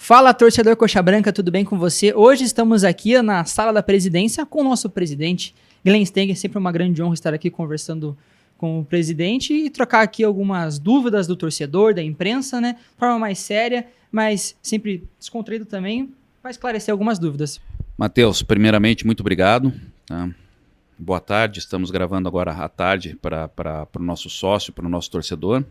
Fala, torcedor Coxa Branca, tudo bem com você? Hoje estamos aqui na sala da presidência com o nosso presidente, Glenn Stenger. Sempre uma grande honra estar aqui conversando com o presidente e trocar aqui algumas dúvidas do torcedor, da imprensa, né? De forma mais séria, mas sempre descontraído também, para esclarecer algumas dúvidas. Matheus, primeiramente, muito obrigado. Tá? Boa tarde, estamos gravando agora à tarde para o nosso sócio, para o nosso torcedor.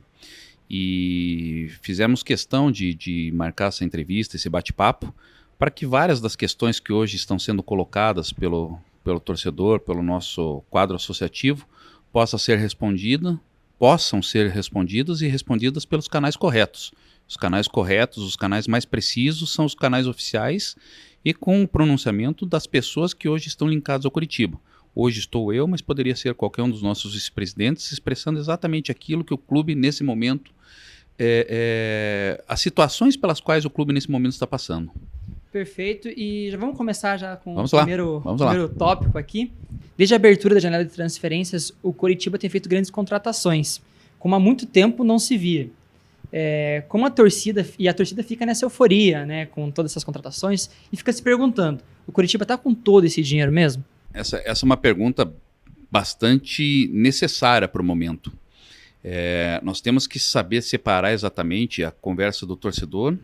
E fizemos questão de marcar essa entrevista, esse bate-papo, para que várias das questões que hoje estão sendo colocadas pelo torcedor, pelo nosso quadro associativo, possam ser respondidas e respondidas pelos canais corretos. Os canais corretos, os canais mais precisos, são os canais oficiais e com o pronunciamento das pessoas que hoje estão linkadas ao Coritiba. Hoje estou eu, mas poderia ser qualquer um dos nossos vice-presidentes expressando exatamente aquilo que o clube nesse momento, as situações pelas quais o clube nesse momento está passando. Perfeito, e já vamos começar já com Vamos o lá. primeiro tópico aqui. Desde a abertura da janela de transferências, o Coritiba tem feito grandes contratações, como há muito tempo não se via. Como a torcida fica nessa euforia, né, com todas essas contratações, e fica se perguntando, o Coritiba está com todo esse dinheiro mesmo? Essa é uma pergunta bastante necessária para o momento. Nós temos que saber separar exatamente a conversa do torcedor,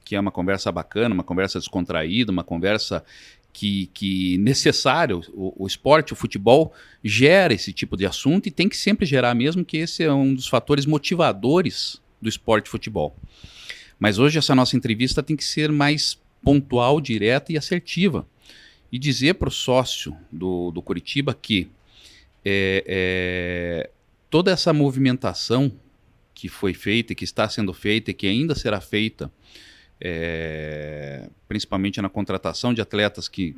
que é uma conversa bacana, uma conversa descontraída, uma conversa que necessário. O esporte, o futebol, gera esse tipo de assunto e tem que sempre gerar mesmo, que esse é um dos fatores motivadores do esporte e futebol. Mas hoje essa nossa entrevista tem que ser mais pontual, direta e assertiva. E dizer para o sócio do Coritiba que toda essa movimentação que foi feita, que está sendo feita e que ainda será feita, principalmente na contratação de atletas que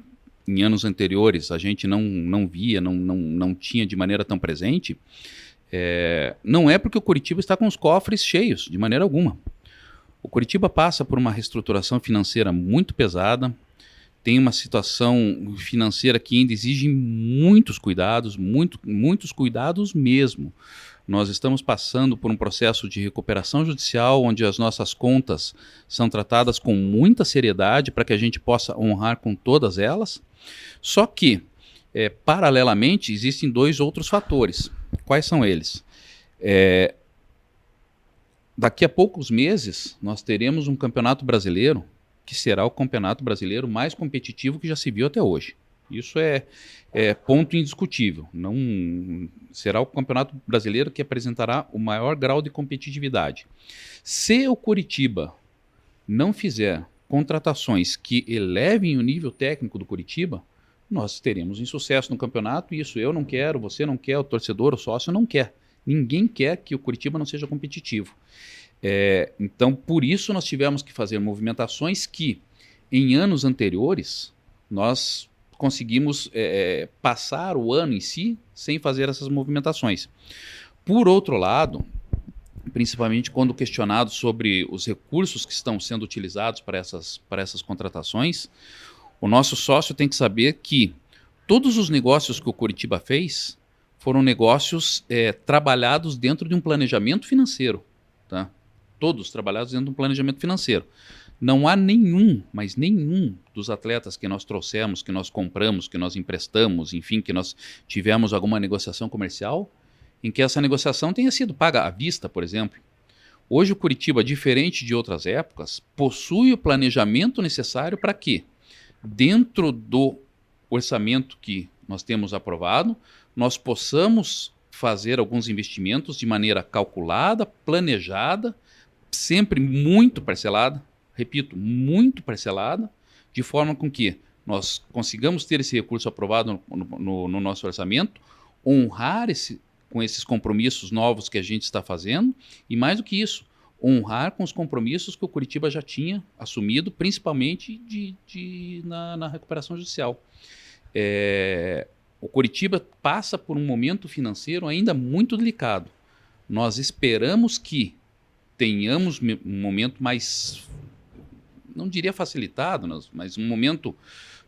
em anos anteriores a gente não via, não tinha de maneira tão presente, não é porque o Coritiba está com os cofres cheios, de maneira alguma. O Coritiba passa por uma reestruturação financeira muito pesada, tem uma situação financeira que ainda exige muitos cuidados, muitos cuidados mesmo. Nós estamos passando por um processo de recuperação judicial, onde as nossas contas são tratadas com muita seriedade para que a gente possa honrar com todas elas. Só que, paralelamente, existem dois outros fatores. Quais são eles? Daqui a poucos meses, nós teremos um campeonato brasileiro que será o campeonato brasileiro mais competitivo que já se viu até hoje. Isso é ponto indiscutível. Não será o campeonato brasileiro que apresentará o maior grau de competitividade. Se o Coritiba não fizer contratações que elevem o nível técnico do Coritiba, nós teremos insucesso no campeonato, e isso eu não quero, você não quer, o torcedor, o sócio não quer. Ninguém quer que o Coritiba não seja competitivo. Então, por isso nós tivemos que fazer movimentações que, em anos anteriores, nós conseguimos passar o ano em si sem fazer essas movimentações. Por outro lado, principalmente quando questionado sobre os recursos que estão sendo utilizados para essas contratações, o nosso sócio tem que saber que todos os negócios que o Coritiba fez foram negócios trabalhados dentro de um planejamento financeiro, tá? Todos trabalhados dentro de um planejamento financeiro. Não há nenhum, mas nenhum dos atletas que nós trouxemos, que nós compramos, que nós emprestamos, enfim, que nós tivemos alguma negociação comercial, em que essa negociação tenha sido paga à vista, por exemplo. Hoje o Coritiba, diferente de outras épocas, possui o planejamento necessário para que, dentro do orçamento que nós temos aprovado, nós possamos fazer alguns investimentos de maneira calculada, planejada, sempre muito parcelada, repito, muito parcelada, de forma com que nós consigamos ter esse recurso aprovado no nosso orçamento, honrar com esses compromissos novos que a gente está fazendo, e mais do que isso, honrar com os compromissos que o Coritiba já tinha assumido, principalmente na recuperação judicial. O Coritiba passa por um momento financeiro ainda muito delicado. Nós esperamos que tenhamos um momento mais, não diria facilitado, mas um momento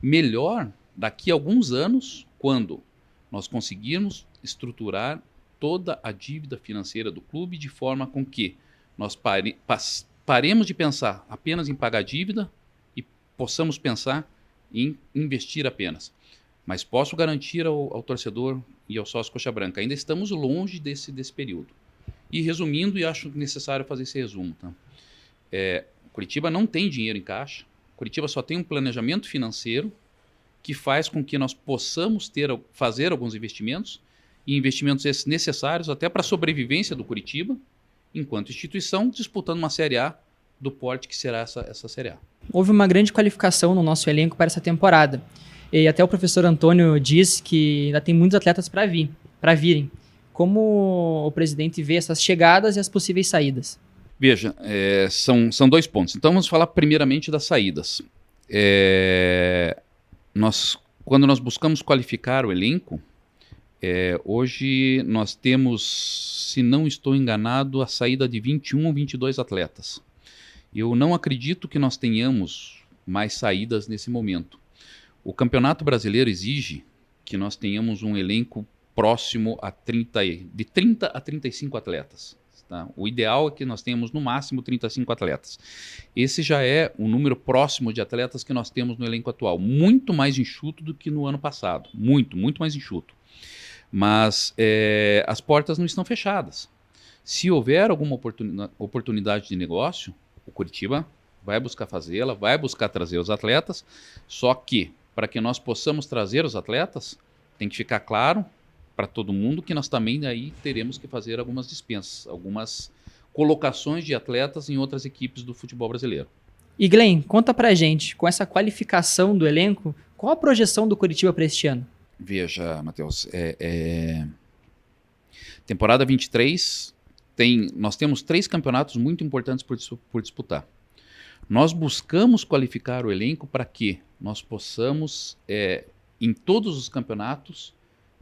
melhor daqui a alguns anos, quando nós conseguirmos estruturar toda a dívida financeira do clube de forma com que nós paremos de pensar apenas em pagar dívida e possamos pensar em investir apenas. Mas posso garantir ao torcedor e ao sócio Coxa Branca, ainda estamos longe desse período. E resumindo, e acho necessário fazer esse resumo, tá? Curitiba não tem dinheiro em caixa, Curitiba só tem um planejamento financeiro que faz com que nós possamos fazer alguns investimentos, e investimentos esses necessários até para a sobrevivência do Curitiba, enquanto instituição, disputando uma Série A do porte que será essa Série A. Houve uma grande qualificação no nosso elenco para essa temporada. E até o professor Antônio diz que ainda tem muitos atletas para virem. Como o presidente vê essas chegadas e as possíveis saídas? Veja, são 2 pontos. Então vamos falar primeiramente das saídas. Quando nós buscamos qualificar o elenco, hoje nós temos, se não estou enganado, a saída de 21 ou 22 atletas. Eu não acredito que nós tenhamos mais saídas nesse momento. O Campeonato Brasileiro exige que nós tenhamos um elenco próximo de 30 a 35 atletas. Tá? O ideal é que nós tenhamos no máximo 35 atletas. Esse já é o número próximo de atletas que nós temos no elenco atual. Muito mais enxuto do que no ano passado. Muito mais enxuto. Mas as portas não estão fechadas. Se houver alguma oportunidade de negócio, o Curitiba vai buscar fazê-la, vai buscar trazer os atletas, só que para que nós possamos trazer os atletas, tem que ficar claro para todo mundo que nós também aí teremos que fazer algumas dispensas, algumas colocações de atletas em outras equipes do futebol brasileiro. E Glenn, conta pra gente, com essa qualificação do elenco, qual a projeção do Curitiba para este ano? Veja, Matheus, temporada 23, nós temos 3 campeonatos muito importantes por disputar. Nós buscamos qualificar o elenco para que nós possamos, em todos os campeonatos,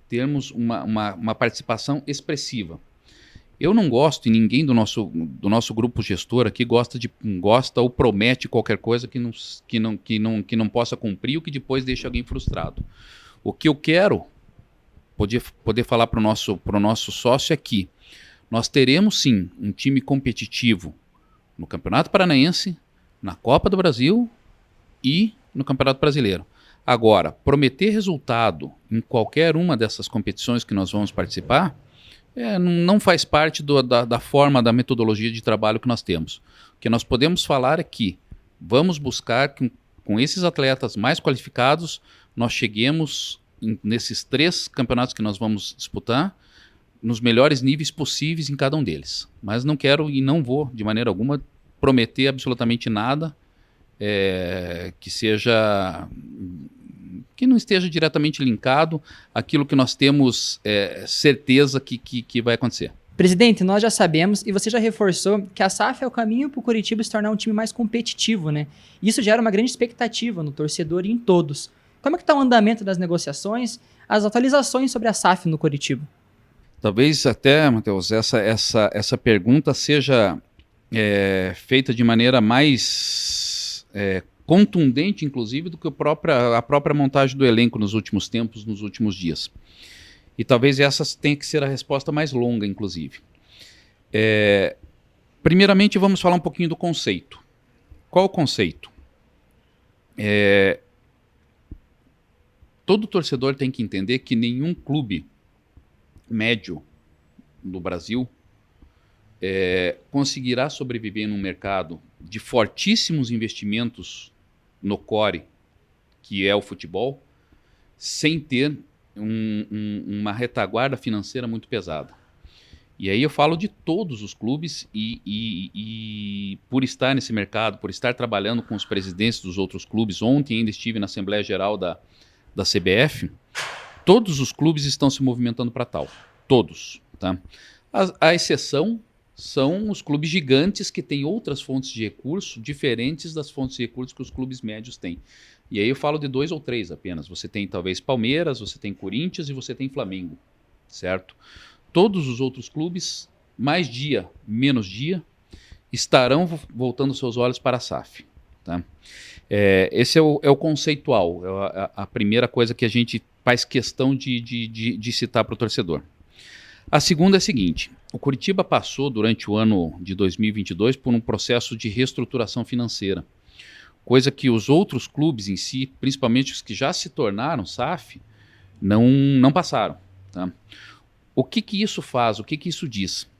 termos uma participação expressiva. Eu não gosto, e ninguém do nosso grupo gestor aqui gosta ou promete qualquer coisa que não possa cumprir ou que depois deixe alguém frustrado. O que eu quero poder falar para o nosso sócio é que nós teremos sim um time competitivo no Campeonato Paranaense, na Copa do Brasil e no Campeonato Brasileiro. Agora, prometer resultado em qualquer uma dessas competições que nós vamos participar não faz parte da forma, da metodologia de trabalho que nós temos. O que nós podemos falar é que vamos buscar que com esses atletas mais qualificados, nós cheguemos nesses 3 campeonatos que nós vamos disputar, nos melhores níveis possíveis em cada um deles. Mas não quero e não vou, de maneira alguma, prometer absolutamente nada que não esteja diretamente linkado àquilo que nós temos certeza que vai acontecer. Presidente, nós já sabemos, e você já reforçou, que a SAF é o caminho para o Curitiba se tornar um time mais competitivo, né? Isso gera uma grande expectativa no torcedor e em todos. Como é que está o andamento das negociações, as atualizações sobre a SAF no Curitiba? Talvez até, Matheus, essa pergunta seja feita de maneira mais contundente, inclusive, do que a própria montagem do elenco nos últimos tempos, nos últimos dias. E talvez essa tenha que ser a resposta mais longa, inclusive. Primeiramente, vamos falar um pouquinho do conceito. Qual o conceito? Todo torcedor tem que entender que nenhum clube médio no Brasil conseguirá sobreviver num mercado de fortíssimos investimentos no core, que é o futebol, sem ter uma retaguarda financeira muito pesada. E aí eu falo de todos os clubes e por estar nesse mercado, por estar trabalhando com os presidentes dos outros clubes, ontem ainda estive na Assembleia Geral da CBF, todos os clubes estão se movimentando para tal. Todos. Tá? A exceção são os clubes gigantes que têm outras fontes de recurso diferentes das fontes de recursos que os clubes médios têm. E aí eu falo de 2 ou 3 apenas. Você tem talvez Palmeiras, você tem Corinthians e você tem Flamengo, certo? Todos os outros clubes, mais dia, menos dia, estarão voltando seus olhos para a SAF. Tá? Esse é o conceitual, a primeira coisa que a gente faz questão de citar para o torcedor. A segunda é a seguinte: o Coritiba passou durante o ano de 2022 por um processo de reestruturação financeira, coisa que os outros clubes em si, principalmente os que já se tornaram SAF, não passaram. Tá? O que isso faz? O que isso diz?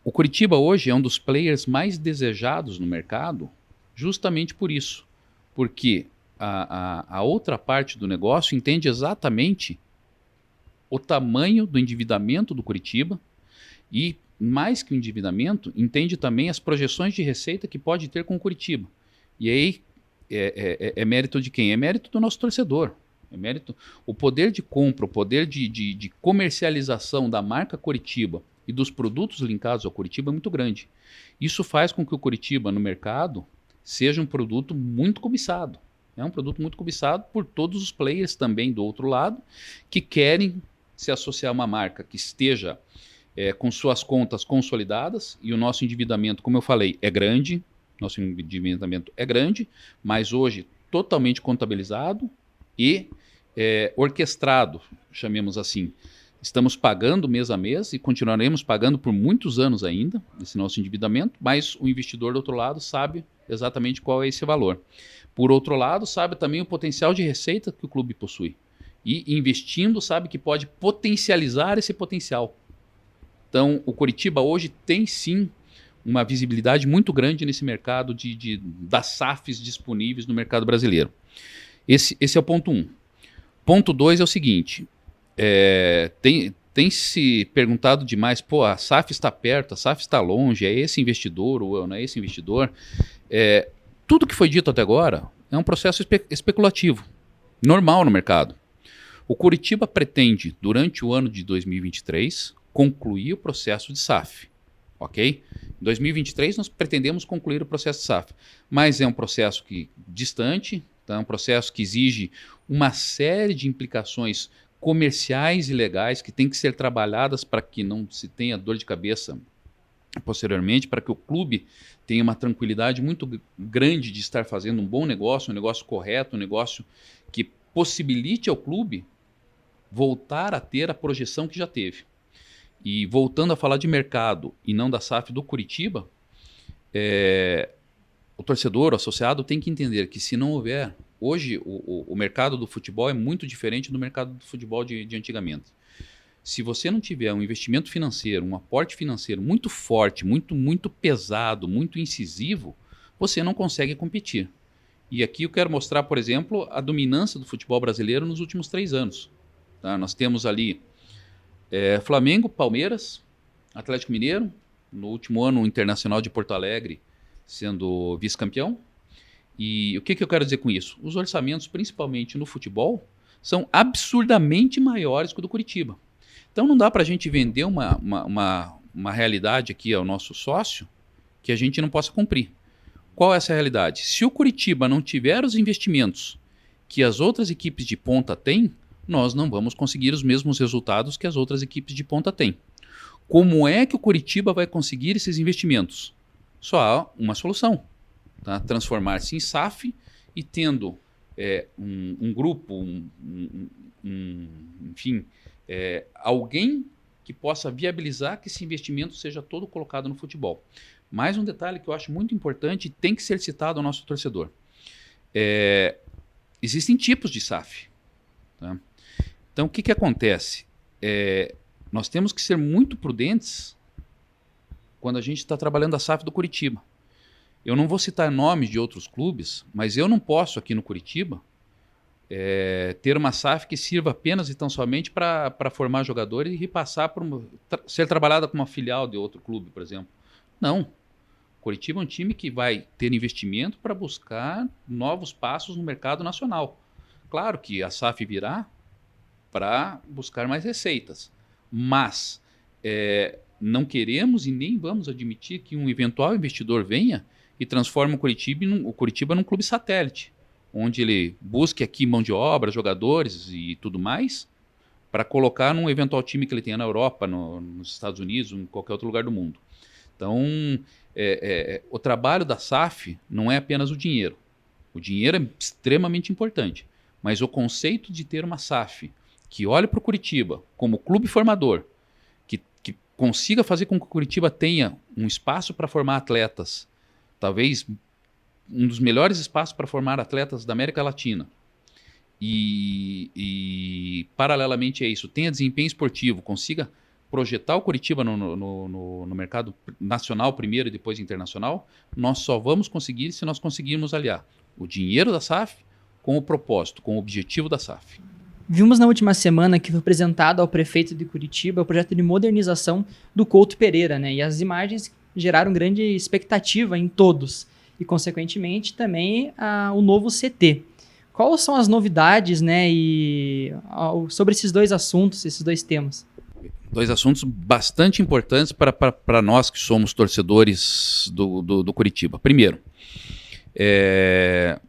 O Coritiba hoje é um dos players mais desejados no mercado justamente por isso, porque a outra parte do negócio entende exatamente o tamanho do endividamento do Coritiba e, mais que o endividamento, entende também as projeções de receita que pode ter com o Coritiba. E aí é mérito de quem? É mérito do nosso torcedor. É mérito, o poder de compra, o poder de comercialização da marca Coritiba e dos produtos linkados ao Coritiba é muito grande. Isso faz com que o Coritiba no mercado seja um produto muito cobiçado. É um produto muito cobiçado por todos os players também do outro lado que querem se associar a uma marca que esteja com suas contas consolidadas, e o nosso endividamento, como eu falei, é grande, nosso endividamento é grande, mas hoje totalmente contabilizado e orquestrado, chamemos assim. Estamos pagando mês a mês e continuaremos pagando por muitos anos ainda esse nosso endividamento, mas o investidor do outro lado sabe exatamente qual é esse valor. Por outro lado, sabe também o potencial de receita que o clube possui. E investindo, sabe que pode potencializar esse potencial. Então, o Coritiba hoje tem sim uma visibilidade muito grande nesse mercado das SAFs disponíveis no mercado brasileiro. Esse é o ponto 1. Ponto 2 é o seguinte: tem se perguntado demais, a SAF está perto, a SAF está longe, é esse investidor ou não é esse investidor? Tudo que foi dito até agora é um processo especulativo, normal no mercado. O Coritiba pretende, durante o ano de 2023, concluir o processo de SAF. Ok? Em 2023 nós pretendemos concluir o processo de SAF, mas é um processo distante, tá? É um processo que exige uma série de implicações comerciais e legais que têm que ser trabalhadas para que não se tenha dor de cabeça posteriormente, para que o clube tenha uma tranquilidade muito grande de estar fazendo um bom negócio, um negócio correto, um negócio que possibilite ao clube voltar a ter a projeção que já teve. E voltando a falar de mercado e não da SAF do Coritiba, o torcedor, o associado, tem que entender que se não houver... Hoje, o mercado do futebol é muito diferente do mercado do futebol de antigamente. Se você não tiver um investimento financeiro, um aporte financeiro muito forte, muito pesado, muito incisivo, você não consegue competir. E aqui eu quero mostrar, por exemplo, a dominância do futebol brasileiro nos últimos 3 anos. Tá? Nós temos ali Flamengo, Palmeiras, Atlético Mineiro, no último ano o Internacional de Porto Alegre sendo vice-campeão. E o que eu quero dizer com isso? Os orçamentos, principalmente no futebol, são absurdamente maiores que o do Coritiba. Então não dá para a gente vender uma realidade aqui ao nosso sócio que a gente não possa cumprir. Qual é essa realidade? Se o Coritiba não tiver os investimentos que as outras equipes de ponta têm, nós não vamos conseguir os mesmos resultados que as outras equipes de ponta têm. Como é que o Coritiba vai conseguir esses investimentos? Só há uma solução. Tá? Transformar-se em SAF e tendo um grupo, enfim, alguém que possa viabilizar que esse investimento seja todo colocado no futebol. Mais um detalhe que eu acho muito importante e tem que ser citado ao nosso torcedor. Existem tipos de SAF. Tá? Então, o que acontece? Nós temos que ser muito prudentes quando a gente está trabalhando a SAF do Coritiba. Eu não vou citar nomes de outros clubes, mas eu não posso aqui no Coritiba ter uma SAF que sirva apenas e tão somente para formar jogadores e repassar ser trabalhada como uma filial de outro clube, por exemplo. Não. O Coritiba é um time que vai ter investimento para buscar novos passos no mercado nacional. Claro que a SAF virá para buscar mais receitas, mas não queremos e nem vamos admitir que um eventual investidor venha e transforme o Coritiba num clube satélite, onde ele busque aqui mão de obra, jogadores e tudo mais, para colocar num eventual time que ele tenha na Europa, nos Estados Unidos, ou em qualquer outro lugar do mundo. Então, o trabalho da SAF não é apenas o dinheiro. O dinheiro é extremamente importante, mas o conceito de ter uma SAF que olhe para o Curitiba como clube formador, que consiga fazer com que o Curitiba tenha um espaço para formar atletas, talvez um dos melhores espaços para formar atletas da América Latina, e paralelamente a isso, tenha desempenho esportivo, consiga projetar o Curitiba no mercado nacional primeiro e depois internacional, nós só vamos conseguir se nós conseguirmos aliar o dinheiro da SAF com o propósito, com o objetivo da SAF. Vimos na última semana que foi apresentado ao prefeito de Curitiba o projeto de modernização do Couto Pereira, né? E as imagens geraram grande expectativa em todos. E, consequentemente, também o novo CT. Quais são as novidades, né, sobre esses dois assuntos, esses dois temas? Dois assuntos bastante importantes para nós que somos torcedores do Curitiba. Primeiro,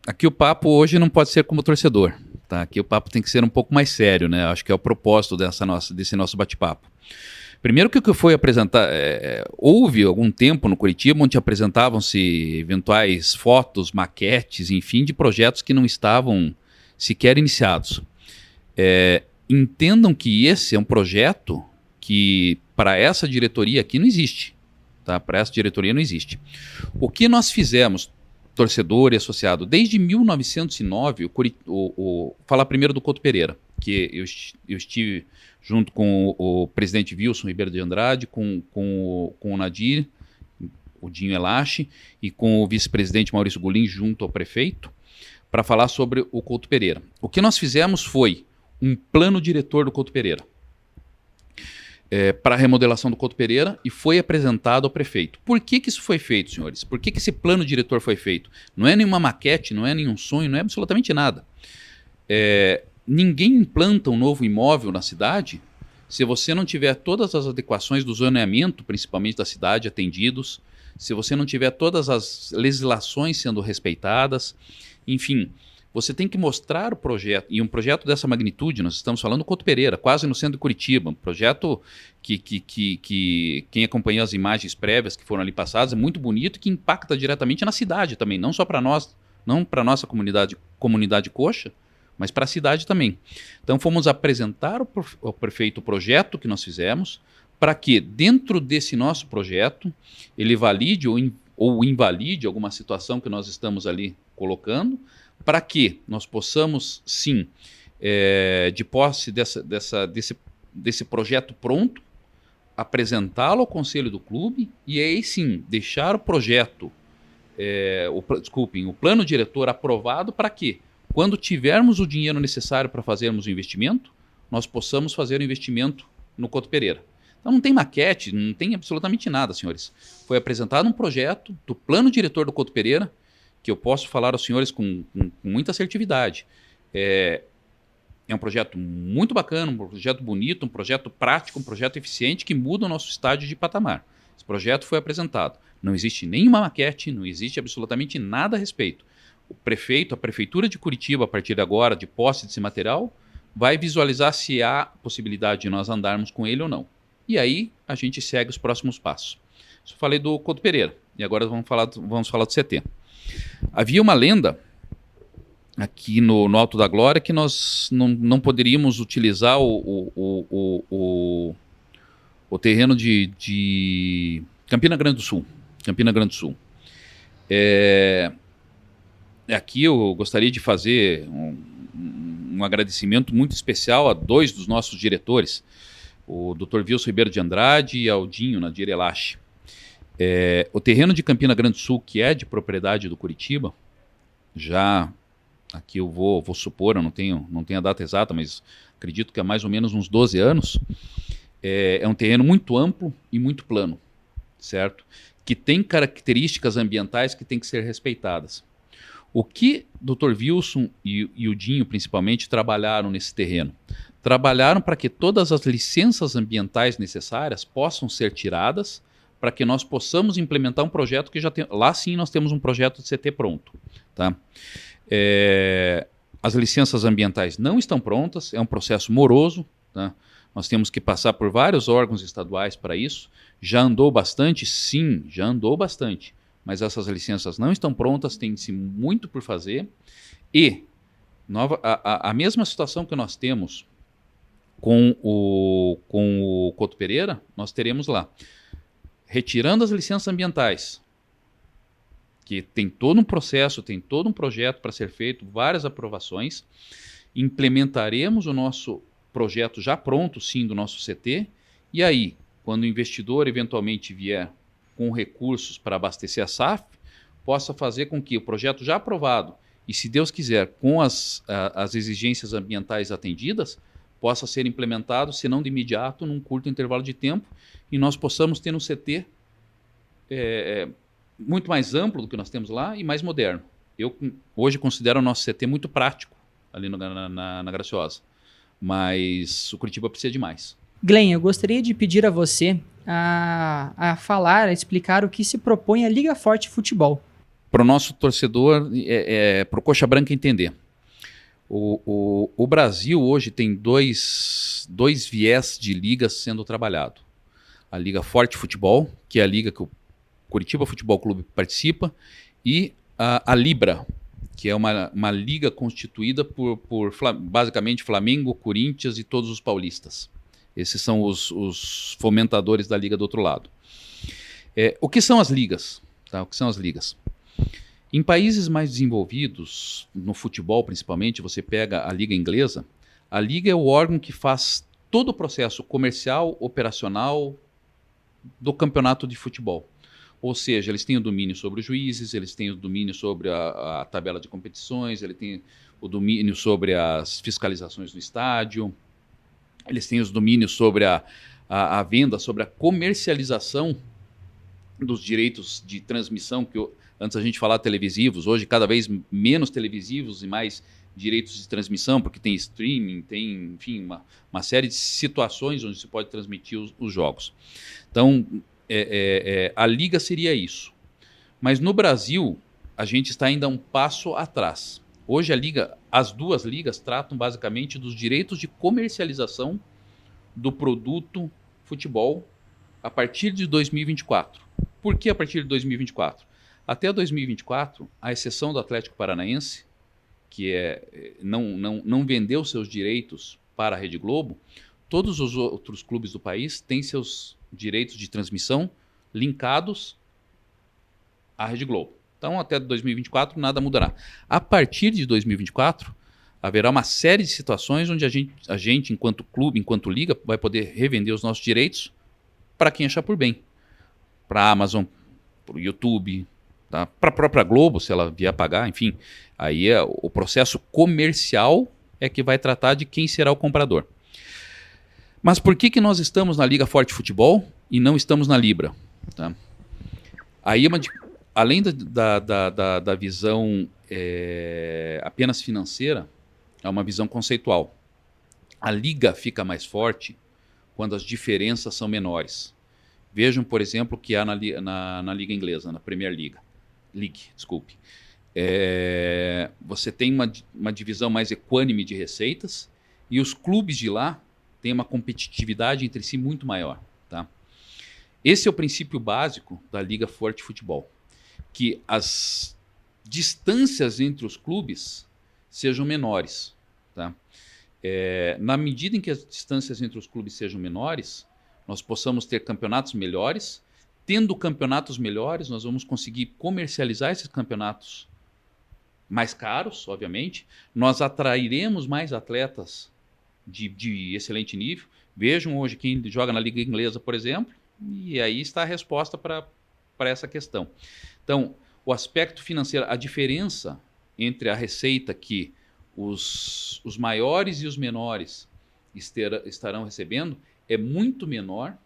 aqui o papo hoje não pode ser como torcedor. Tá? Aqui o papo tem que ser um pouco mais sério, né? Acho que é o propósito desse nosso bate-papo. Primeiro, que o que foi apresentar, houve algum tempo no Curitiba onde apresentavam-se eventuais fotos, maquetes, enfim, de projetos que não estavam sequer iniciados. Entendam que esse é um projeto que para essa diretoria aqui não existe. Tá? Para essa diretoria não existe. O que nós fizemos, torcedor e associado, desde 1909, falar primeiro do Couto Pereira, que eu estive junto com o presidente Wilson Ribeiro de Andrade, com o Nadir, o Dinho Elache, e com o vice-presidente Maurício Golim, junto ao prefeito, para falar sobre o Couto Pereira. O que nós fizemos foi um plano diretor do Couto Pereira, para a remodelação do Couto Pereira, e foi apresentado ao prefeito. Por que isso foi feito, senhores? Por que esse plano diretor foi feito? Não é nenhuma maquete, não é nenhum sonho, não é absolutamente nada. Ninguém implanta um novo imóvel na cidade se você não tiver todas as adequações do zoneamento, principalmente da cidade, atendidos, se você não tiver todas as legislações sendo respeitadas, enfim, você tem que mostrar o projeto, e um projeto dessa magnitude, nós estamos falando do Couto Pereira, quase no centro de Curitiba, um projeto que quem acompanhou as imagens prévias que foram ali passadas é muito bonito e que impacta diretamente na cidade também, não só para nós, não para a nossa comunidade coxa, mas para a cidade também. Então fomos apresentar ao prefeito o projeto que nós fizemos, para que dentro desse nosso projeto ele valide ou invalide alguma situação que nós estamos ali colocando, para que nós possamos, sim, de posse desse projeto pronto, apresentá-lo ao conselho do clube e aí sim deixar o projeto, o plano diretor aprovado, para que, quando tivermos o dinheiro necessário para fazermos o investimento, nós possamos fazer o investimento no Couto Pereira. Então não tem maquete, não tem absolutamente nada, senhores. Foi apresentado um projeto do plano diretor do Couto Pereira, que eu posso falar aos senhores com muita assertividade. É um projeto muito bacana, um projeto bonito, um projeto prático, um projeto eficiente que muda o nosso estádio de patamar. Esse projeto foi apresentado. Não existe nenhuma maquete, não existe absolutamente nada a respeito. O prefeito, a prefeitura de Curitiba, a partir de agora, de posse desse material, vai visualizar se há possibilidade de nós andarmos com ele ou não. E aí a gente segue os próximos passos. Isso eu falei do Couto Pereira, e agora vamos falar do CT. Havia uma lenda aqui no Alto da Glória que nós não poderíamos utilizar o terreno de Campina Grande do Sul. Aqui eu gostaria de fazer um agradecimento muito especial a dois dos nossos diretores, o Dr. Wilson Ribeiro de Andrade e Aldinho Nadir Elache. O terreno de Campina Grande do Sul, que é de propriedade do Curitiba, já aqui eu vou supor, eu não tenho a data exata, mas acredito que há mais ou menos uns 12 anos, é um terreno muito amplo e muito plano, certo? Que tem características ambientais que têm que ser respeitadas. O que Dr. Wilson e o Dinho, principalmente, trabalharam nesse terreno? Trabalharam para que todas as licenças ambientais necessárias possam ser tiradas, para que nós possamos implementar um projeto que já tem. Lá sim nós temos um projeto de CT pronto. Tá? As licenças ambientais não estão prontas, é um processo moroso. Tá? Nós temos que passar por vários órgãos estaduais para isso. Já andou bastante? Sim, já andou bastante. Mas essas licenças não estão prontas, tem-se muito por fazer. E a mesma situação que nós temos com o Couto Pereira, nós teremos lá, retirando as licenças ambientais, que tem todo um processo, tem todo um projeto para ser feito, várias aprovações, implementaremos o nosso projeto já pronto, sim, do nosso CT, e aí, quando o investidor eventualmente vier com recursos para abastecer a SAF, possa fazer com que o projeto já aprovado, e se Deus quiser, com as exigências ambientais atendidas, possa ser implementado, se não de imediato, num curto intervalo de tempo, e nós possamos ter um CT muito mais amplo do que nós temos lá e mais moderno. Eu hoje considero o nosso CT muito prático ali na Graciosa, mas o Curitiba precisa de mais. Glenn, eu gostaria de pedir a você a falar, a explicar o que se propõe a Liga Forte Futebol. Para o nosso torcedor, para o Coxa Branca entender, o Brasil hoje tem dois viés de ligas sendo trabalhado. A Liga Forte Futebol, que é a liga que o Curitiba Futebol Clube participa, e a Libra, que é uma liga constituída por basicamente Flamengo, Corinthians e todos os paulistas. Esses são os fomentadores da liga do outro lado. O que são as ligas? Tá? O que são as ligas? Em países mais desenvolvidos, no futebol principalmente, você pega a liga inglesa, a liga é o órgão que faz todo o processo comercial, operacional do campeonato de futebol. Ou seja, eles têm o domínio sobre os juízes, eles têm o domínio sobre a tabela de competições, eles têm o domínio sobre as fiscalizações do estádio, eles têm os domínios sobre a venda, sobre a comercialização dos direitos de transmissão, que antes a gente falava televisivos, hoje cada vez menos televisivos e mais direitos de transmissão, porque tem streaming, tem, enfim, uma série de situações onde se pode transmitir os jogos. Então, a liga seria isso. Mas no Brasil, a gente está ainda um passo atrás. Hoje as duas ligas tratam basicamente dos direitos de comercialização do produto futebol a partir de 2024. Por que a partir de 2024? Até 2024, a exceção do Atlético Paranaense, que não vendeu seus direitos para a Rede Globo, todos os outros clubes do país têm seus direitos de transmissão linkados à Rede Globo. Então, até 2024, nada mudará. A partir de 2024, haverá uma série de situações onde a gente, enquanto clube, enquanto liga, vai poder revender os nossos direitos para quem achar por bem. Para a Amazon, para o YouTube, tá? Para a própria Globo, se ela vier pagar, enfim. Aí o processo comercial é que vai tratar de quem será o comprador. Mas por que nós estamos na Liga Forte Futebol e não estamos na Libra? Tá? Aí, além da visão apenas financeira, é uma visão conceitual. A Liga fica mais forte quando as diferenças são menores. Vejam, por exemplo, o que há na Liga Inglesa, na Premier League. Você tem uma divisão mais equânime de receitas e os clubes de lá têm uma competitividade entre si muito maior. Tá? Esse é o princípio básico da Liga Forte Futebol, que as distâncias entre os clubes sejam menores. Tá? Na medida em que as distâncias entre os clubes sejam menores, nós possamos ter campeonatos melhores. Tendo campeonatos melhores, nós vamos conseguir comercializar esses campeonatos mais caros, obviamente. Nós atrairemos mais atletas de excelente nível. Vejam hoje quem joga na Liga Inglesa, por exemplo, e aí está a resposta para essa questão. Então, o aspecto financeiro, a diferença entre a receita que os maiores e os menores estarão recebendo é muito menor,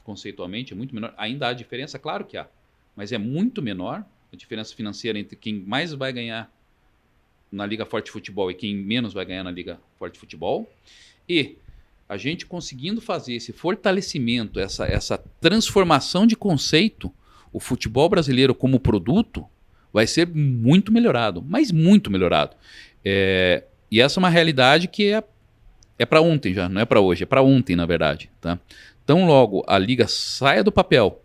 conceitualmente, é muito menor. Ainda há diferença, claro que há, mas é muito menor a diferença financeira entre quem mais vai ganhar na Liga Forte Futebol e quem menos vai ganhar na Liga Forte Futebol. E a gente conseguindo fazer esse fortalecimento, essa transformação de conceito, o futebol brasileiro como produto vai ser muito melhorado, mas muito melhorado. E essa é uma realidade que é para ontem já, não é para hoje, é para ontem, na verdade. Tá? Então, logo a Liga saia do papel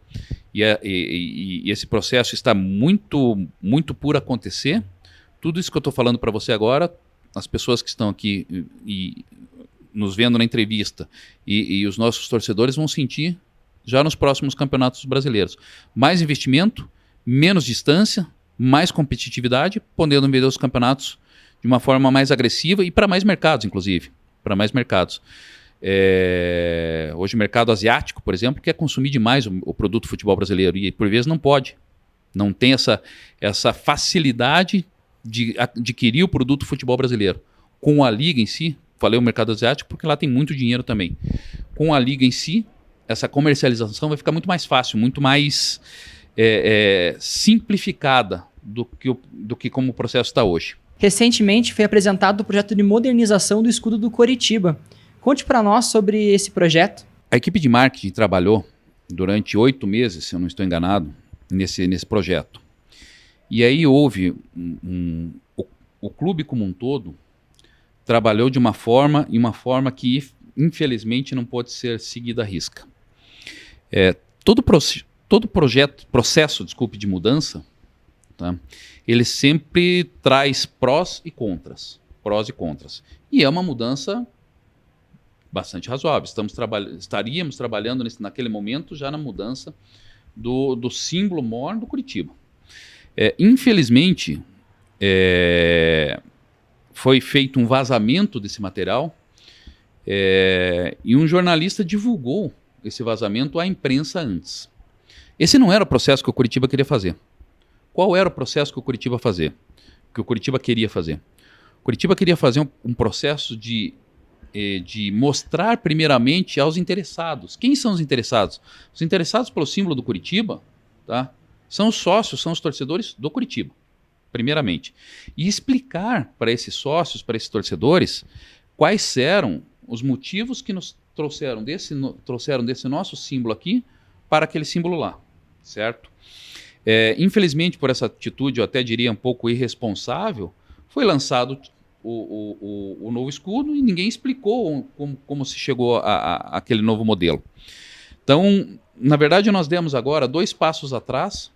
e esse processo está muito, muito por acontecer, tudo isso que eu estou falando para você agora, as pessoas que estão aqui nos vendo na entrevista e os nossos torcedores vão sentir já nos próximos campeonatos brasileiros. Mais investimento, menos distância, mais competitividade, podendo vender os campeonatos de uma forma mais agressiva e para mais mercados, inclusive. Para mais mercados. Hoje o mercado asiático, por exemplo, quer consumir demais o produto futebol brasileiro e por vezes não pode. Não tem essa facilidade de adquirir o produto futebol brasileiro. Com a liga em si, falei o mercado asiático porque lá tem muito dinheiro também. Com a liga em si, essa comercialização vai ficar muito mais fácil, muito mais simplificada do que como o processo está hoje. Recentemente foi apresentado o projeto de modernização do escudo do Coritiba. Conte para nós sobre esse projeto. A equipe de marketing trabalhou durante 8 meses, se eu não estou enganado, nesse projeto. E aí houve o clube como um todo trabalhou de uma forma que infelizmente não pode ser seguida à risca. Todo processo de mudança, tá? Ele sempre traz prós e contras. E é uma mudança bastante razoável. Estaríamos trabalhando naquele momento já na mudança do símbolo maior do Coritiba. Infelizmente, foi feito um vazamento desse material e um jornalista divulgou esse vazamento à imprensa antes. Esse não era o processo que o Coritiba queria fazer. Qual era o processo que o Coritiba queria fazer? O Coritiba queria fazer um processo de mostrar primeiramente aos interessados. Quem são os interessados? Os interessados pelo símbolo do Coritiba, tá? São os sócios, são os torcedores do Coritiba, primeiramente. E explicar para esses sócios, para esses torcedores, quais eram os motivos que nos trouxeram desse nosso símbolo aqui para aquele símbolo lá, certo? Infelizmente, por essa atitude, eu até diria um pouco irresponsável, foi lançado o novo escudo e ninguém explicou como se chegou àquele novo modelo. Então, na verdade, nós demos agora 2 passos atrás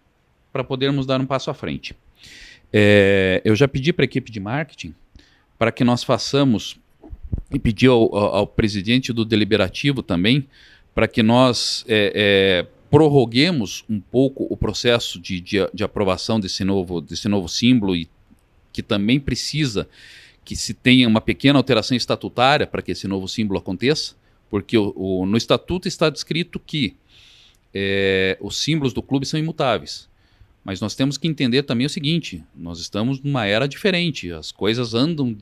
para podermos dar um passo à frente. Eu já pedi para a equipe de marketing para que nós façamos, e pedi ao presidente do Deliberativo também, para que nós prorroguemos um pouco o processo de aprovação desse novo símbolo e que também precisa que se tenha uma pequena alteração estatutária para que esse novo símbolo aconteça, porque no estatuto está descrito que os símbolos do clube são imutáveis. Mas nós temos que entender também o seguinte, nós estamos numa era diferente, as coisas andam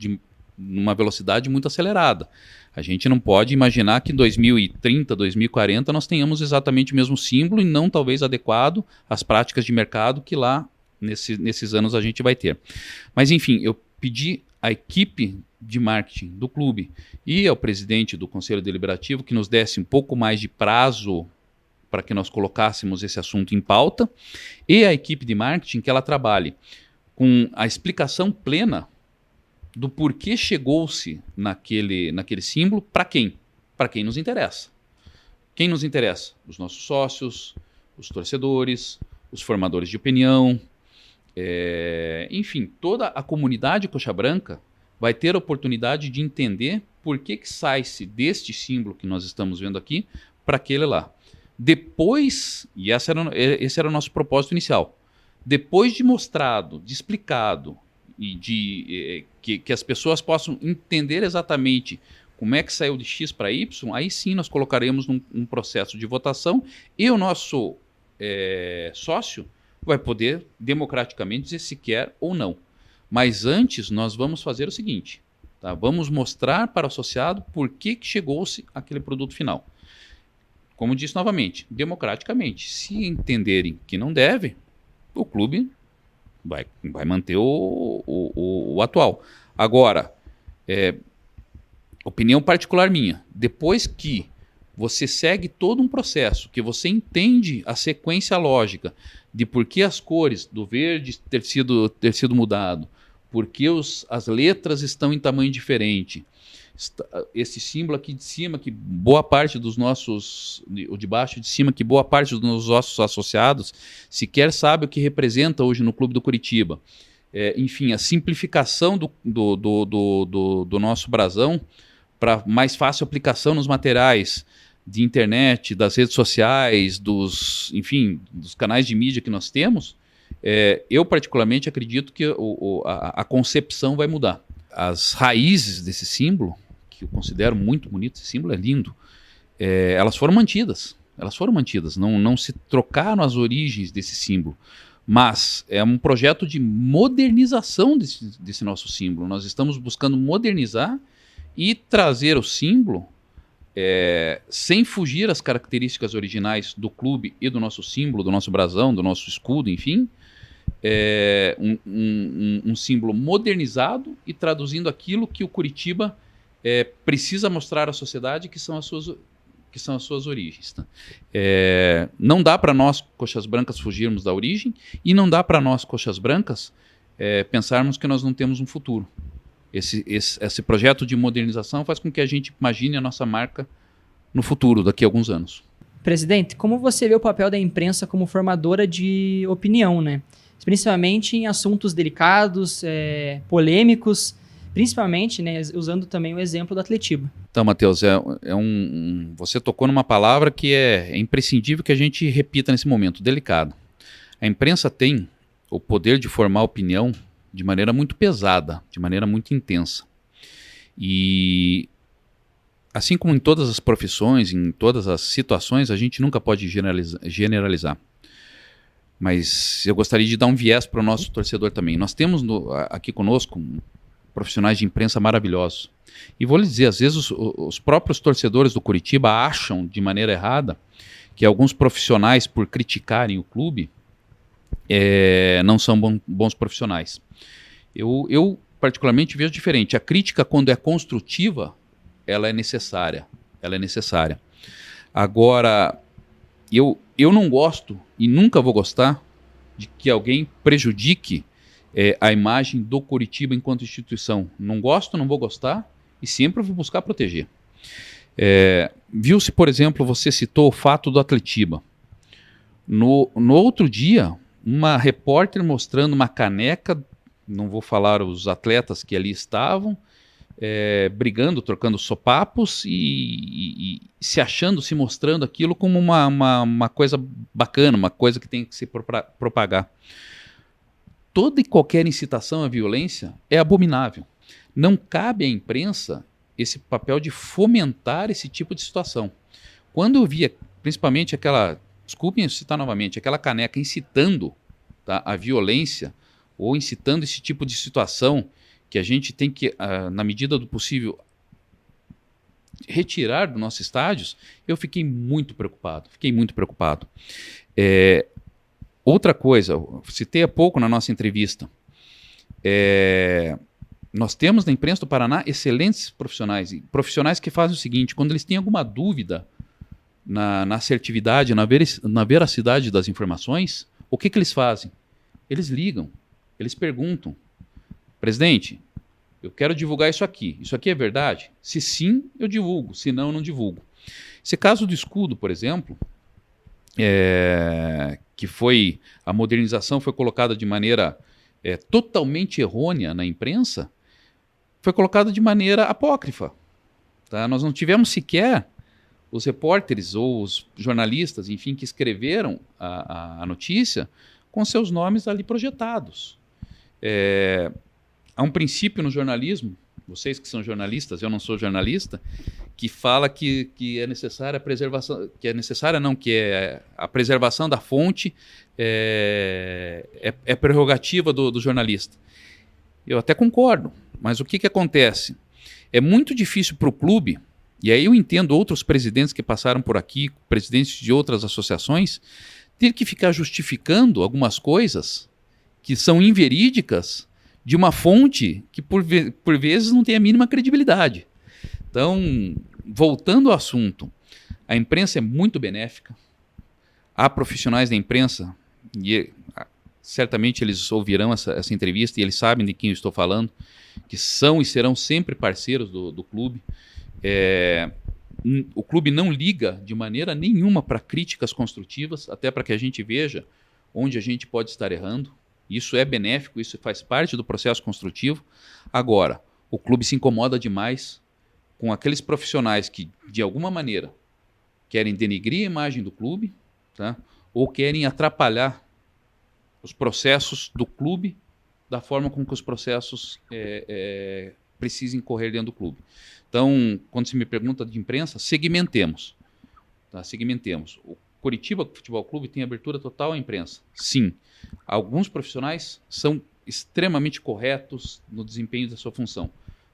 numa velocidade muito acelerada. A gente não pode imaginar que em 2030, 2040 nós tenhamos exatamente o mesmo símbolo e não talvez adequado às práticas de mercado que lá nesses anos a gente vai ter. Mas enfim, eu pedi à equipe de marketing do clube e ao presidente do Conselho Deliberativo que nos desse um pouco mais de prazo para que nós colocássemos esse assunto em pauta, e a equipe de marketing que ela trabalhe com a explicação plena do porquê chegou-se naquele símbolo, para quem? Para quem nos interessa. Quem nos interessa? Os nossos sócios, os torcedores, os formadores de opinião, enfim, toda a comunidade coxa branca vai ter a oportunidade de entender por que sai-se deste símbolo que nós estamos vendo aqui para aquele lá. Depois, e esse era o nosso propósito inicial, depois de mostrado, de explicado, e que as pessoas possam entender exatamente como é que saiu de X para Y, aí sim nós colocaremos num processo de votação e o nosso sócio vai poder democraticamente dizer se quer ou não. Mas antes nós vamos fazer o seguinte, tá? Vamos mostrar para o associado por que chegou-se àquele produto final. Como disse novamente, democraticamente. Se entenderem que não deve, o clube vai manter o atual. Agora, opinião particular minha, depois que você segue todo um processo, que você entende a sequência lógica de por que as cores do verde ter sido mudado, por que as letras estão em tamanho diferente, esse símbolo aqui de cima, que boa parte dos nossos, o de baixo e de cima, que boa parte dos nossos associados sequer sabe o que representa hoje no Clube do Coritiba. Enfim, a simplificação do nosso brasão para mais fácil aplicação nos materiais de internet, das redes sociais, enfim, dos canais de mídia que nós temos, eu particularmente acredito que a concepção vai mudar. As raízes desse símbolo, que eu considero muito bonito, esse símbolo é lindo, elas foram mantidas. Não se trocaram as origens desse símbolo, mas é um projeto de modernização desse nosso símbolo. Nós estamos buscando modernizar e trazer o símbolo sem fugir às características originais do clube e do nosso símbolo, do nosso brasão, do nosso escudo, enfim. Um símbolo modernizado e traduzindo aquilo que o Curitiba precisa mostrar à sociedade, que são as suas origens. Tá? Não dá para nós, coxas brancas, fugirmos da origem, e não dá para nós, coxas brancas, pensarmos que nós não temos um futuro. Esse projeto de modernização faz com que a gente imagine a nossa marca no futuro, daqui a alguns anos. Presidente, como você vê o papel da imprensa como formadora de opinião, né? Principalmente em assuntos delicados, polêmicos, principalmente, né, usando também o exemplo do Atletiba. Então, Matheus, você tocou numa palavra que é imprescindível que a gente repita nesse momento, delicado. A imprensa tem o poder de formar opinião de maneira muito pesada, de maneira muito intensa. E assim como em todas as profissões, em todas as situações, a gente nunca pode generalizar. Mas eu gostaria de dar um viés para o nosso torcedor também. Nós temos aqui conosco profissionais de imprensa maravilhosos. E vou lhe dizer, às vezes os próprios torcedores do Curitiba acham de maneira errada que alguns profissionais, por criticarem o clube, não são bons profissionais. Eu particularmente vejo diferente. A crítica, quando é construtiva, ela é necessária. Agora, eu não gosto e nunca vou gostar de que alguém prejudique a imagem do Curitiba enquanto instituição. Não gosto, não vou gostar e sempre vou buscar proteger. Viu-se, por exemplo, você citou o fato do Atletiba. No outro dia, uma repórter mostrando uma caneca, não vou falar os atletas que ali estavam, brigando, trocando sopapos e se achando, se mostrando aquilo como uma coisa bacana, uma coisa que tem que se propagar. Toda e qualquer incitação à violência é abominável. Não cabe à imprensa esse papel de fomentar esse tipo de situação. Quando eu via, principalmente desculpem citar novamente, aquela caneca incitando, tá, a violência ou incitando esse tipo de situação que a gente tem que, na medida do possível, retirar dos nossos estádios, eu fiquei muito preocupado. Outra coisa, citei há pouco na nossa entrevista, nós temos na imprensa do Paraná excelentes profissionais que fazem o seguinte: quando eles têm alguma dúvida na assertividade, na veracidade das informações, o que eles fazem? Eles ligam, eles perguntam: presidente, eu quero divulgar isso aqui é verdade? Se sim, eu divulgo, se não, eu não divulgo. Esse caso do escudo, por exemplo, que a modernização foi colocada de maneira totalmente errônea na imprensa, foi colocada de maneira apócrifa. Tá? Nós não tivemos sequer os repórteres ou os jornalistas, enfim, que escreveram a notícia com seus nomes ali projetados. Há um princípio no jornalismo, vocês que são jornalistas, eu não sou jornalista, que fala que é necessária a preservação, a preservação da fonte é prerrogativa do jornalista. Eu até concordo, mas o que acontece? É muito difícil para o clube, e aí eu entendo outros presidentes que passaram por aqui, presidentes de outras associações, ter que ficar justificando algumas coisas que são inverídicas de uma fonte que por vezes não tem a mínima credibilidade. Então, voltando ao assunto, a imprensa é muito benéfica, há profissionais da imprensa, e certamente eles ouvirão essa entrevista e eles sabem de quem eu estou falando, que são e serão sempre parceiros do clube. O clube não liga de maneira nenhuma para críticas construtivas, até para que a gente veja onde a gente pode estar errando. Isso é benéfico, isso faz parte do processo construtivo. Agora, o clube se incomoda demais com aqueles profissionais que, de alguma maneira, querem denegrir a imagem do clube, tá? Ou querem atrapalhar os processos do clube da forma como que os processos precisem correr dentro do clube. Então, quando se me pergunta de imprensa, segmentemos. Tá? Segmentemos. O Coritiba Futebol Clube tem abertura total à imprensa. Sim. Alguns profissionais são extremamente corretos no desempenho da sua função.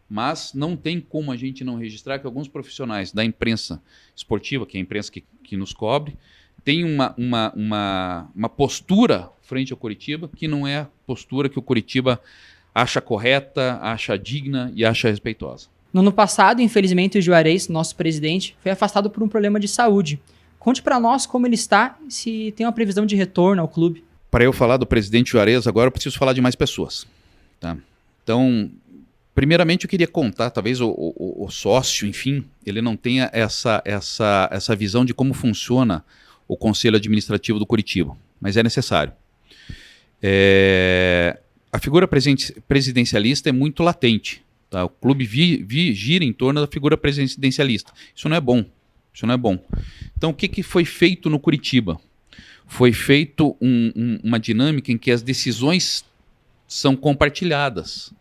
Mas não tem como a gente não registrar que alguns profissionais da imprensa esportiva, que é a imprensa que nos cobre, tem uma postura frente ao Coritiba que não é a postura que o Coritiba acha correta, acha digna e acha respeitosa. No ano passado, infelizmente, o Juarez, nosso presidente, foi afastado por um problema de saúde. Conte para nós como ele está e se tem uma previsão de retorno ao clube. Para eu falar do presidente Juarez, agora eu preciso falar de mais pessoas. Tá? Então, primeiramente eu queria contar, talvez o sócio, enfim, ele não tenha essa visão de como funciona o Conselho Administrativo do Coritiba, mas é necessário. A figura presidencialista é muito latente. Tá? O clube gira em torno da figura presidencialista. Isso não é bom. Isso não é bom. Então, o que foi feito no Coritiba? Foi feito uma dinâmica em que as decisões são compartilhadas.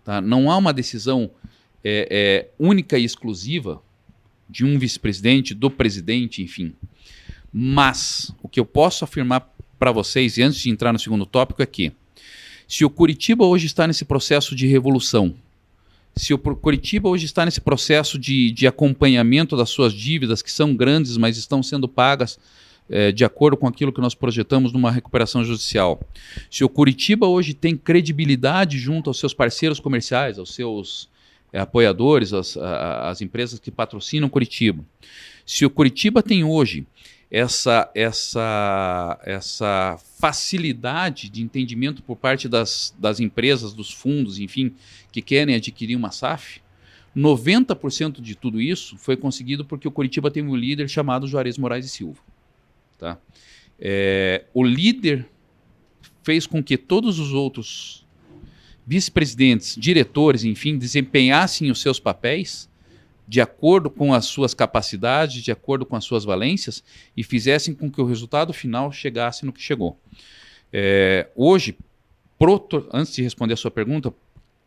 Tá? Não há uma decisão única e exclusiva de um vice-presidente, do presidente, enfim. Mas o que eu posso afirmar para vocês, e antes de entrar no segundo tópico, é que se o Coritiba hoje está nesse processo de revolução, se o Coritiba hoje está nesse processo de acompanhamento das suas dívidas, que são grandes, mas estão sendo pagas de acordo com aquilo que nós projetamos numa recuperação judicial, se o Coritiba hoje tem credibilidade junto aos seus parceiros comerciais, aos seus apoiadores, às empresas que patrocinam o Coritiba, se o Coritiba tem hoje essa facilidade de entendimento por parte das empresas, dos fundos, enfim, que querem adquirir uma SAF, 90% de tudo isso foi conseguido porque o Coritiba tem um líder chamado Juarez Moraes e Silva. Tá? O líder fez com que todos os outros vice-presidentes, diretores, enfim, desempenhassem os seus papéis de acordo com as suas capacidades, de acordo com as suas valências, e fizessem com que o resultado final chegasse no que chegou. Hoje, antes de responder a sua pergunta,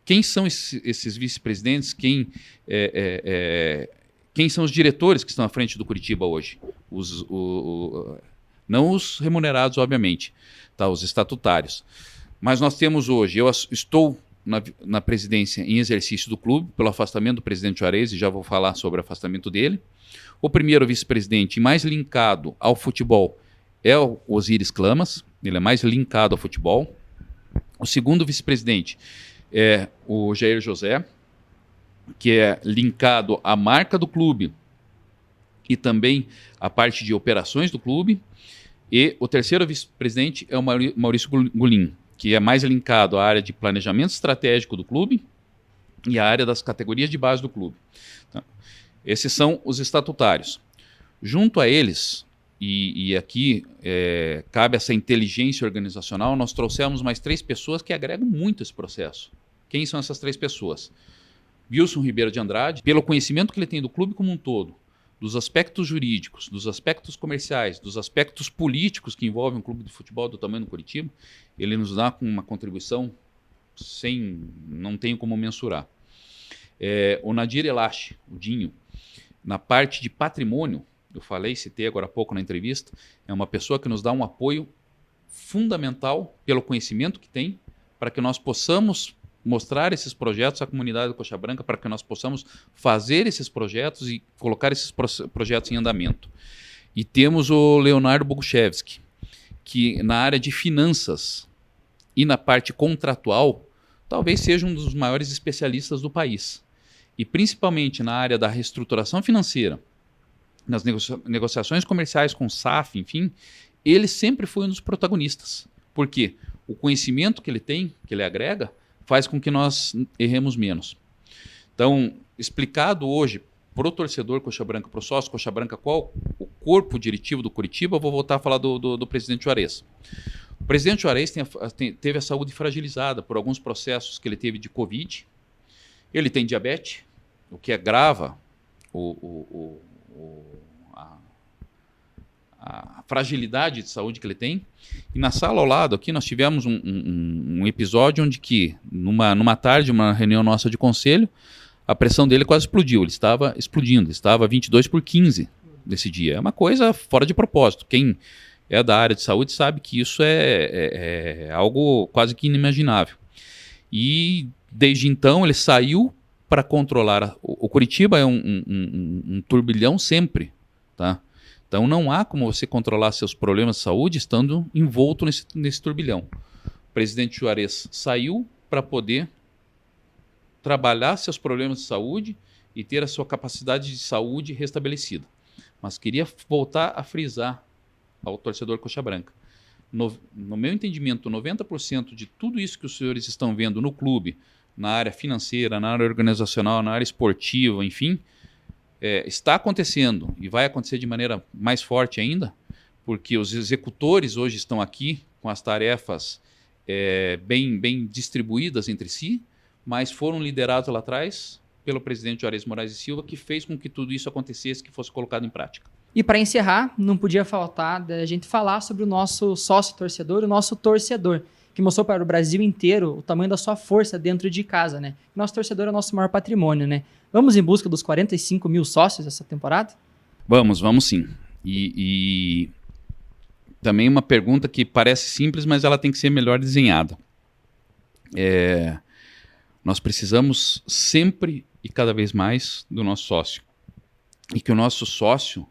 quem são esses vice-presidentes, quem são os diretores que estão à frente do Coritiba hoje? Não os remunerados, obviamente, tá? Os estatutários. Mas nós temos hoje, eu estou na presidência em exercício do clube, pelo afastamento do presidente Juarez, e já vou falar sobre o afastamento dele. O primeiro vice-presidente mais linkado ao futebol é o Osiris Clamas, ele é mais linkado ao futebol. O segundo vice-presidente é o Jair José, que é linkado à marca do clube e também à parte de operações do clube. E o terceiro vice-presidente é o Maurício Gulim, que é mais linkado à área de planejamento estratégico do clube e à área das categorias de base do clube. Então, esses são os estatutários. Junto a eles, e aqui cabe essa inteligência organizacional, nós trouxemos mais 3 pessoas que agregam muito esse processo. Quem são essas 3 pessoas? Wilson Ribeiro de Andrade, pelo conhecimento que ele tem do clube como um todo, dos aspectos jurídicos, dos aspectos comerciais, dos aspectos políticos que envolvem um clube de futebol do tamanho do Coritiba, ele nos dá uma contribuição não tenho como mensurar. O Nadir Elache, o Dinho, na parte de patrimônio, eu citei agora há pouco na entrevista, é uma pessoa que nos dá um apoio fundamental pelo conhecimento que tem, para que nós possamos mostrar esses projetos à comunidade do Coxa Branca, para que nós possamos fazer esses projetos e colocar esses projetos em andamento. E temos o Leonardo Boguchevski, que na área de finanças e na parte contratual, talvez seja um dos maiores especialistas do país. E principalmente na área da reestruturação financeira, nas negociações comerciais com SAF, enfim, ele sempre foi um dos protagonistas. Por quê? O conhecimento que ele tem, que ele agrega, faz com que nós erremos menos. Então, explicado hoje para o torcedor Coxa Branca, para o sócio Coxa Branca, qual o corpo diretivo do Coritiba, eu vou voltar a falar do presidente Juarez. O presidente Juarez teve a saúde fragilizada por alguns processos que ele teve de Covid. Ele tem diabetes, o que agrava a fragilidade de saúde que ele tem. E na sala ao lado aqui nós tivemos um episódio onde que, numa tarde, uma reunião nossa de conselho, a pressão dele quase explodiu. Ele estava explodindo, ele estava 22/15 desse dia. É uma coisa fora de propósito. Quem é da área de saúde sabe que isso é algo quase que inimaginável. E desde então ele saiu para controlar. O Curitiba é um turbilhão sempre, tá? Então não há como você controlar seus problemas de saúde estando envolto nesse turbilhão. O presidente Juarez saiu para poder trabalhar seus problemas de saúde e ter a sua capacidade de saúde restabelecida. Mas queria voltar a frisar ao torcedor coxa branca. No meu entendimento, 90% de tudo isso que os senhores estão vendo no clube, na área financeira, na área organizacional, na área esportiva, enfim, está acontecendo e vai acontecer de maneira mais forte ainda, porque os executores hoje estão aqui com as tarefas bem distribuídas entre si, mas foram liderados lá atrás pelo presidente Juarez Moraes e Silva, que fez com que tudo isso acontecesse, que fosse colocado em prática. E para encerrar, não podia faltar da gente falar sobre o nosso sócio-torcedor, o nosso torcedor, que mostrou para o Brasil inteiro o tamanho da sua força dentro de casa, né? Nosso torcedor é o nosso maior patrimônio, né? Vamos em busca dos 45 mil sócios essa temporada? Vamos sim. E também uma pergunta que parece simples, mas ela tem que ser melhor desenhada. Nós precisamos sempre e cada vez mais do nosso sócio. E que o nosso sócio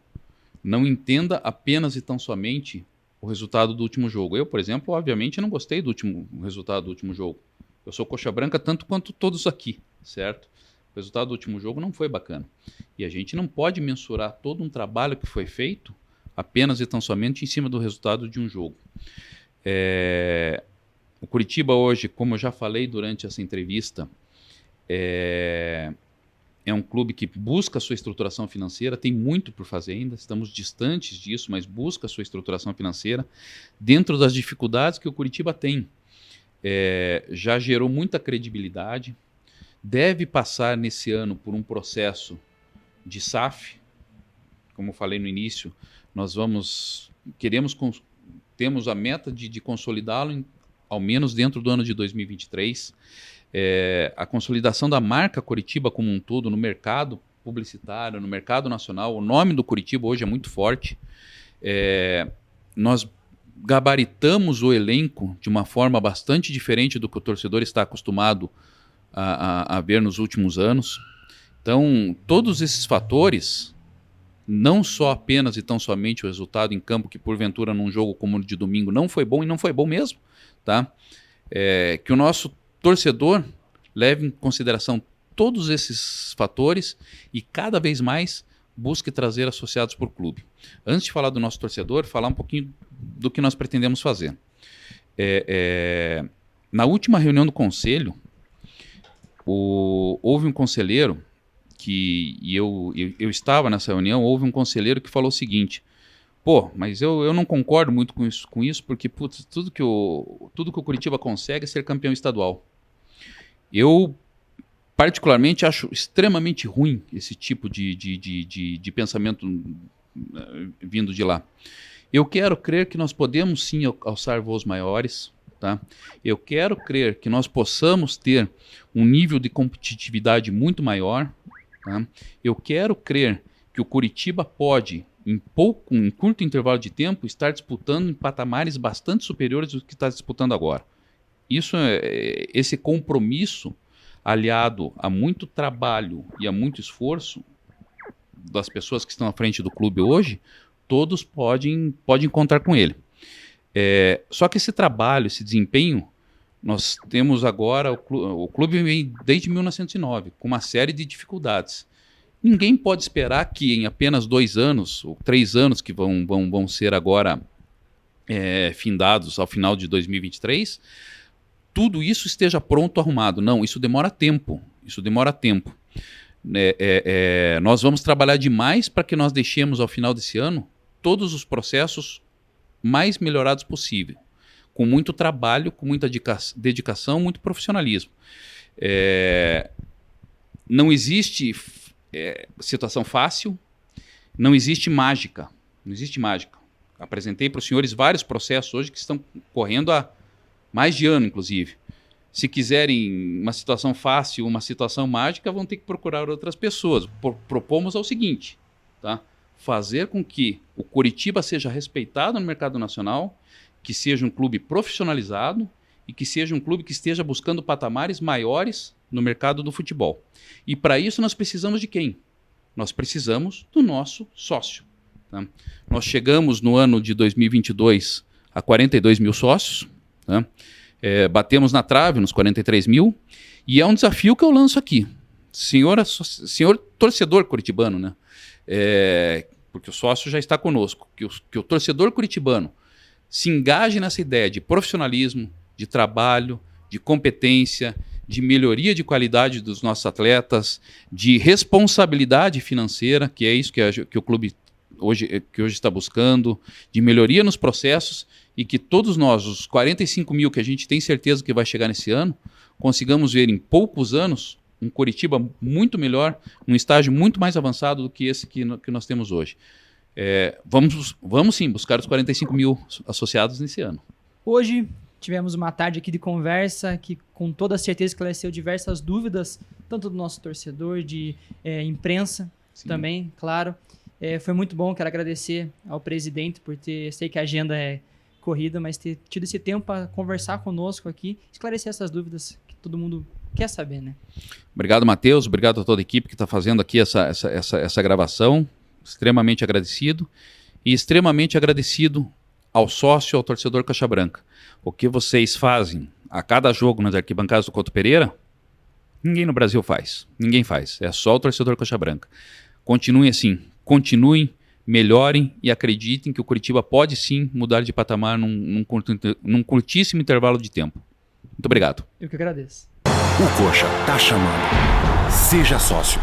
não entenda apenas e tão somente o resultado do último jogo. Eu, por exemplo, obviamente não gostei do resultado do último jogo. Eu sou coxa branca tanto quanto todos aqui, certo? O resultado do último jogo não foi bacana. E a gente não pode mensurar todo um trabalho que foi feito apenas e tão somente em cima do resultado de um jogo. O Curitiba hoje, como eu já falei durante essa entrevista, é um clube que busca a sua estruturação financeira, tem muito por fazer ainda, estamos distantes disso, mas busca a sua estruturação financeira dentro das dificuldades que o Curitiba tem. Já gerou muita credibilidade, deve passar nesse ano por um processo de SAF, como eu falei no início, temos a meta de consolidá-lo ao menos dentro do ano de 2023. A consolidação da marca Curitiba como um todo no mercado publicitário, no mercado nacional, o nome do Curitiba hoje é muito forte. Nós gabaritamos o elenco de uma forma bastante diferente do que o torcedor está acostumado a ver nos últimos anos. Então, todos esses fatores, não só apenas e tão somente o resultado em campo, que porventura num jogo como o de domingo não foi bom, e não foi bom mesmo, tá? Que o nosso torcedor leve em consideração todos esses fatores e cada vez mais busque trazer associados por clube. Antes de falar do nosso torcedor, falar um pouquinho do que nós pretendemos fazer. Na última reunião do conselho, houve um conselheiro e eu estava nessa reunião, houve um conselheiro que falou o seguinte: mas eu não concordo muito com isso porque tudo que o Curitiba consegue é ser campeão estadual. Eu, particularmente, acho extremamente ruim esse tipo de pensamento vindo de lá. Eu quero crer que nós podemos sim alçar voos maiores, tá? Eu quero crer que nós possamos ter um nível de competitividade muito maior, tá? Eu quero crer que o Curitiba pode, em curto intervalo de tempo, estar disputando em patamares bastante superiores do que está disputando agora. Esse compromisso, aliado a muito trabalho e a muito esforço das pessoas que estão à frente do clube hoje, todos podem contar com ele. Só que esse trabalho, esse desempenho, nós temos agora, o clube vem desde 1909, com uma série de dificuldades. Ninguém pode esperar que em apenas 2 anos, ou 3 anos que vão ser agora findados ao final de 2023, tudo isso esteja pronto, arrumado. Não, isso demora tempo. Nós vamos trabalhar demais para que nós deixemos ao final desse ano todos os processos mais melhorados possível, com muito trabalho, com muita dedicação, muito profissionalismo. não existe situação fácil, não existe mágica. Não existe mágica. Apresentei para os senhores vários processos hoje que estão correndo há mais de ano, inclusive. Se quiserem uma situação fácil, uma situação mágica, vão ter que procurar outras pessoas. Propomos ao seguinte, tá? Fazer com que o Coritiba seja respeitado no mercado nacional, que seja um clube profissionalizado e que seja um clube que esteja buscando patamares maiores no mercado do futebol. E para isso nós precisamos de quem? Nós precisamos do nosso sócio. Tá? Nós chegamos no ano de 2022 a 42 mil sócios, tá? Batemos na trave nos 43 mil, e é um desafio que eu lanço aqui. Senhor torcedor curitibano, né? Porque o sócio já está conosco, que o torcedor curitibano se engaje nessa ideia de profissionalismo, de trabalho, de competência, de melhoria de qualidade dos nossos atletas, de responsabilidade financeira, que é isso que o clube hoje está buscando, de melhoria nos processos, e que todos nós, os 45 mil que a gente tem certeza que vai chegar nesse ano, consigamos ver em poucos anos um Coritiba muito melhor, um estágio muito mais avançado do que esse que nós temos hoje. Vamos sim buscar os 45 mil associados nesse ano. Hoje tivemos uma tarde aqui de conversa que com toda certeza esclareceu diversas dúvidas, tanto do nosso torcedor, de imprensa também, claro. Foi muito bom, quero agradecer ao presidente por sei que a agenda é corrida, mas ter tido esse tempo para conversar conosco aqui, esclarecer essas dúvidas que todo mundo quer saber, né? Obrigado, Matheus, obrigado a toda a equipe que está fazendo aqui essa gravação, extremamente agradecido, e extremamente agradecido ao sócio, ao torcedor Coxa Branca. O que vocês fazem a cada jogo nas arquibancadas do Couto Pereira, ninguém no Brasil faz, ninguém faz, é só o torcedor Coxa Branca. Continuem assim, continuem, melhorem e acreditem que o Coritiba pode sim mudar de patamar num curtíssimo intervalo de tempo. Muito obrigado. Eu que agradeço. O Coxa tá chamando. Seja sócio.